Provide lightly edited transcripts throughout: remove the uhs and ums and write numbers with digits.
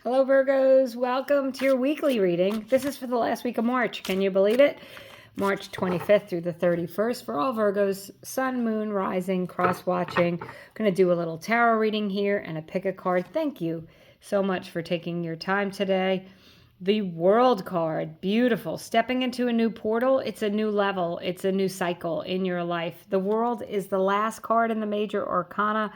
Hello, Virgos. Welcome to your weekly reading. This is for the last week of March. Can you believe it? March 25th through the 31st for all Virgos, sun, moon, rising, cross-watching. I'm going to do a little tarot reading here and a pick a card. Thank you so much for taking your time today. The World card, beautiful. Stepping into a new portal, it's a new level. It's a new cycle in your life. The World is the last card in the major arcana.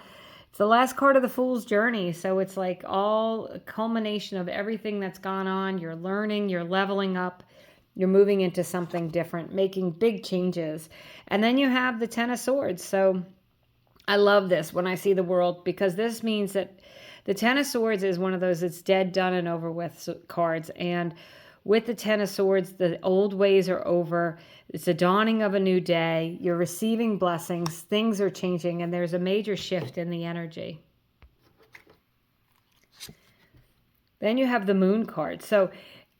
It's the last card of the Fool's Journey. So it's like all a culmination of everything that's gone on. You're learning, you're leveling up, you're moving into something different, making big changes. And then you have the Ten of Swords. So I love this when I see the World, because this means that the Ten of Swords is one of those it's dead, done, and over with cards. And with the Ten of Swords, the old ways are over. It's a dawning of a new day. You're receiving blessings. Things are changing, and there's a major shift in the energy. Then you have the Moon card. So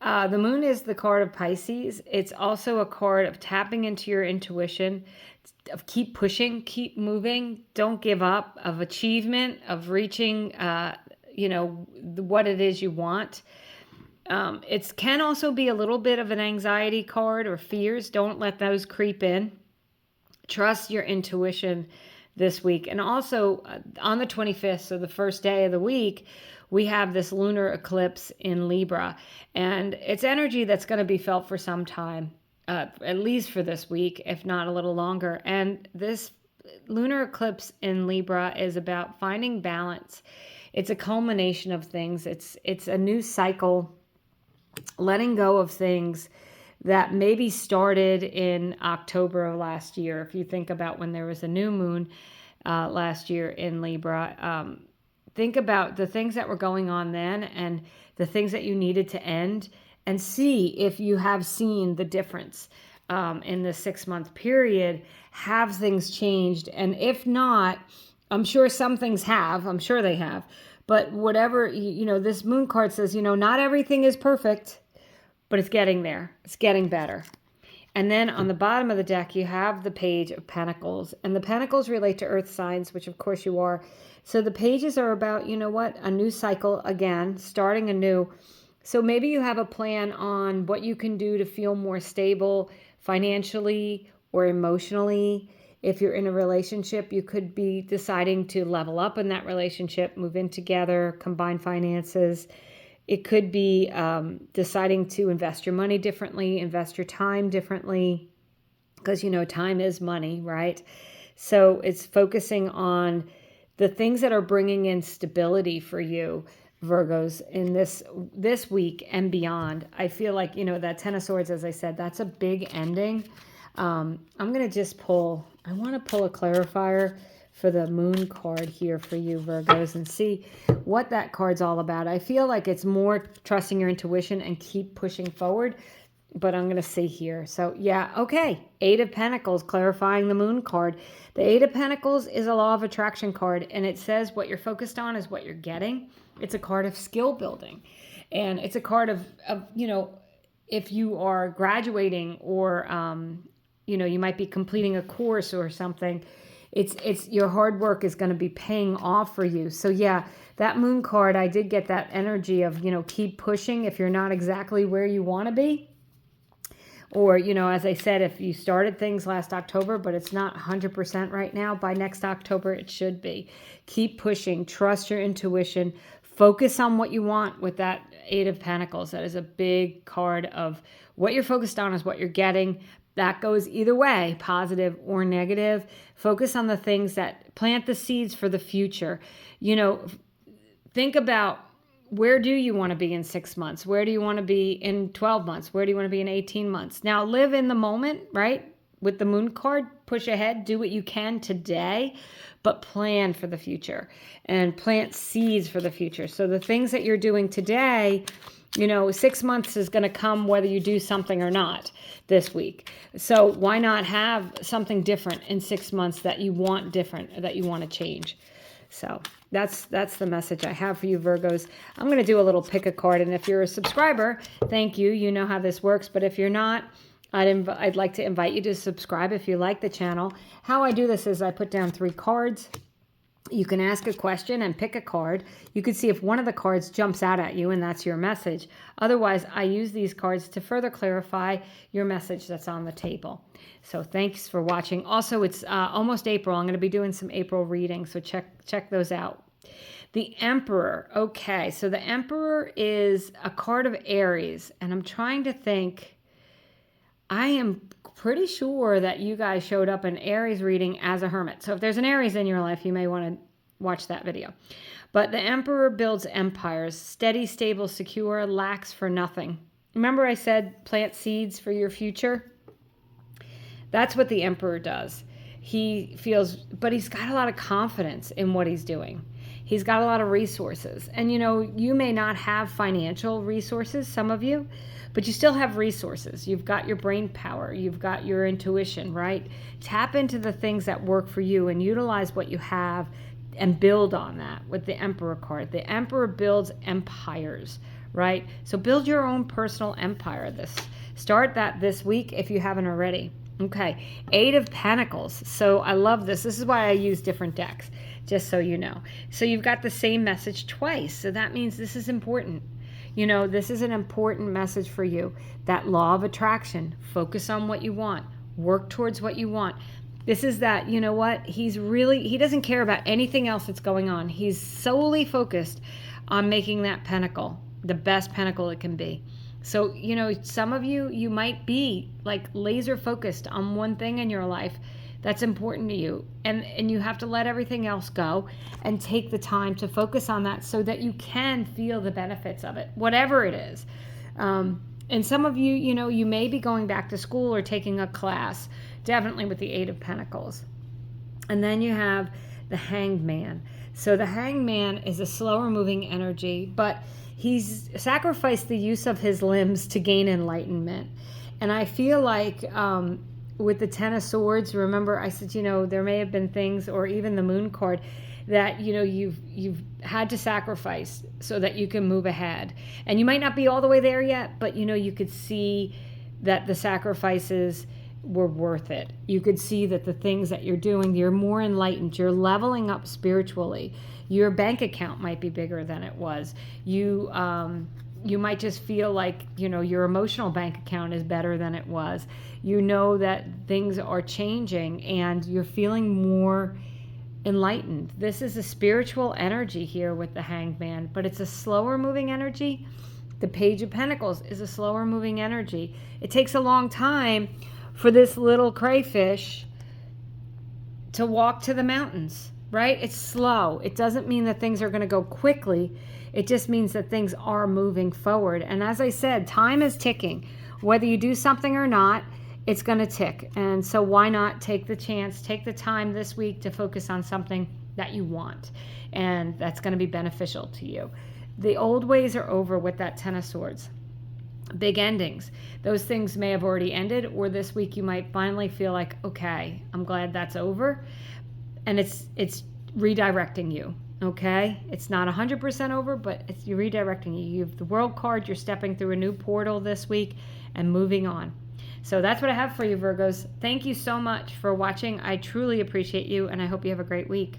the Moon is the card of Pisces. It's also a card of tapping into your intuition, of keep pushing, keep moving, don't give up, of achievement, of reaching, what it is you want. It can also be a little bit of an anxiety card or fears. Don't let those creep in. Trust your intuition this week. And also on the 25th, so the first day of the week, we have this lunar eclipse in Libra. And it's energy that's going to be felt for some time, at least for this week, if not a little longer. And this lunar eclipse in Libra is about finding balance. It's a culmination of things. It's a new cycle, letting go of things that maybe started in October of last year. If you think about when there was a new moon last year in Libra, think about the things that were going on then and the things that you needed to end, and see if you have seen the difference in the 6-month period. Have things changed? And if not, I'm sure some things have. I'm sure they have. But whatever, this moon card says, not everything is perfect, but it's getting there. It's getting better. And then on the bottom of the deck, you have the Page of Pentacles. And the Pentacles relate to earth signs, which of course you are. So the pages are about, a new cycle again, starting anew. So maybe you have a plan on what you can do to feel more stable financially or emotionally. If you're in a relationship, you could be deciding to level up in that relationship, move in together, combine finances. It could be deciding to invest your money differently, invest your time differently, because, time is money, right? So it's focusing on the things that are bringing in stability for you, Virgos, in this week and beyond. I feel like, that Ten of Swords, as I said, that's a big ending. I'm going to just I want to pull a clarifier for the Moon card here for you, Virgos, and see what that card's all about. I feel like it's more trusting your intuition and keep pushing forward, but I'm going to see here. So yeah, okay. 8 of Pentacles, clarifying the Moon card. The 8 of Pentacles is a law of attraction card, and it says what you're focused on is what you're getting. It's a card of skill building, and it's a card of if you are graduating or you might be completing a course or something, it's your hard work is going to be paying off for you. So yeah, that Moon card, I did get that energy of, keep pushing if you're not exactly where you want to be. Or, as I said, if you started things last October, but it's not 100% right now, by next October, it should be. Keep pushing, trust your intuition, focus on what you want with that 8 of Pentacles. That is a big card of what you're focused on is what you're getting. That goes either way, positive or negative. Focus on the things that plant the seeds for the future. Think about, where do you want to be in 6 months? Where do you want to be in 12 months? Where do you want to be in 18 months? Now, live in the moment, right? With the Moon card, push ahead, do what you can today, but plan for the future and plant seeds for the future. So the things that you're doing today, 6 months is going to come whether you do something or not this week. So why not have something different in 6 months that you want different, that you want to change? So that's the message I have for you, Virgos. I'm going to do a little pick a card, and if you're a subscriber, thank you. You know how this works, but if you're not, I'd like to invite you to subscribe if you like the channel. How I do this is I put down 3 cards, You can ask a question and pick a card. You can see if one of the cards jumps out at you and that's your message. Otherwise, I use these cards to further clarify your message that's on the table. So thanks for watching. Also, it's almost April. I'm going to be doing some April readings, so check those out. The Emperor. Okay, so the Emperor is a card of Aries, and I'm trying to think. I am pretty sure that you guys showed up in Aries reading as a hermit. So if there's an Aries in your life, you may want to watch that video. But the Emperor builds empires, steady, stable, secure, lacks for nothing. Remember I said plant seeds for your future? That's what the Emperor does. He feels, but he's got a lot of confidence in what he's doing. He's got a lot of resources. And you may not have financial resources, some of you, but you still have resources. You've got your brain power. You've got your intuition, right? Tap into the things that work for you and utilize what you have and build on that with the Emperor card. The Emperor builds empires, right? So build your own personal empire. Start that this week if you haven't already. Okay, 8 of Pentacles. So I love this. This is why I use different decks, just so you know. So you've got the same message twice. So that means this is important. This is an important message for you. That law of attraction. Focus on what you want. Work towards what you want. This is that, he doesn't care about anything else that's going on. He's solely focused on making that pentacle the best pentacle it can be. So, some of you might be like laser focused on one thing in your life that's important to you. And you have to let everything else go and take the time to focus on that so that you can feel the benefits of it, whatever it is. And some of you, you may be going back to school or taking a class, definitely with the 8 of Pentacles. And then you have the Hanged Man. So the Hanged Man is a slower moving energy, but he's sacrificed the use of his limbs to gain enlightenment. And I feel like with the 10 of Swords, remember I said, there may have been things, or even the Moon card, that, you've had to sacrifice so that you can move ahead. And you might not be all the way there yet, but, you could see that the sacrifices were worth it. You could see that the things that you're doing, you're more enlightened. You're leveling up spiritually. Your bank account might be bigger than it was. You might just feel like, your emotional bank account is better than it was. That things are changing and you're feeling more enlightened. This is a spiritual energy here with the Hanged Man, but it's a slower moving energy. The Page of Pentacles is a slower moving energy. It takes a long time for this little crayfish to walk to the mountains, right? It's slow. It doesn't mean that things are going to go quickly. It just means that things are moving forward. And as I said, time is ticking. Whether you do something or not, it's going to tick. And so why not take the chance, take the time this week to focus on something that you want and that's going to be beneficial to you. The old ways are over with that 10 of Swords. Big endings. Those things may have already ended, or this week you might finally feel like, okay, I'm glad that's over. And it's redirecting you, okay? It's not 100% over, but you're redirecting you. You have the World card. You're stepping through a new portal this week and moving on. So that's what I have for you, Virgos. Thank you so much for watching. I truly appreciate you, and I hope you have a great week.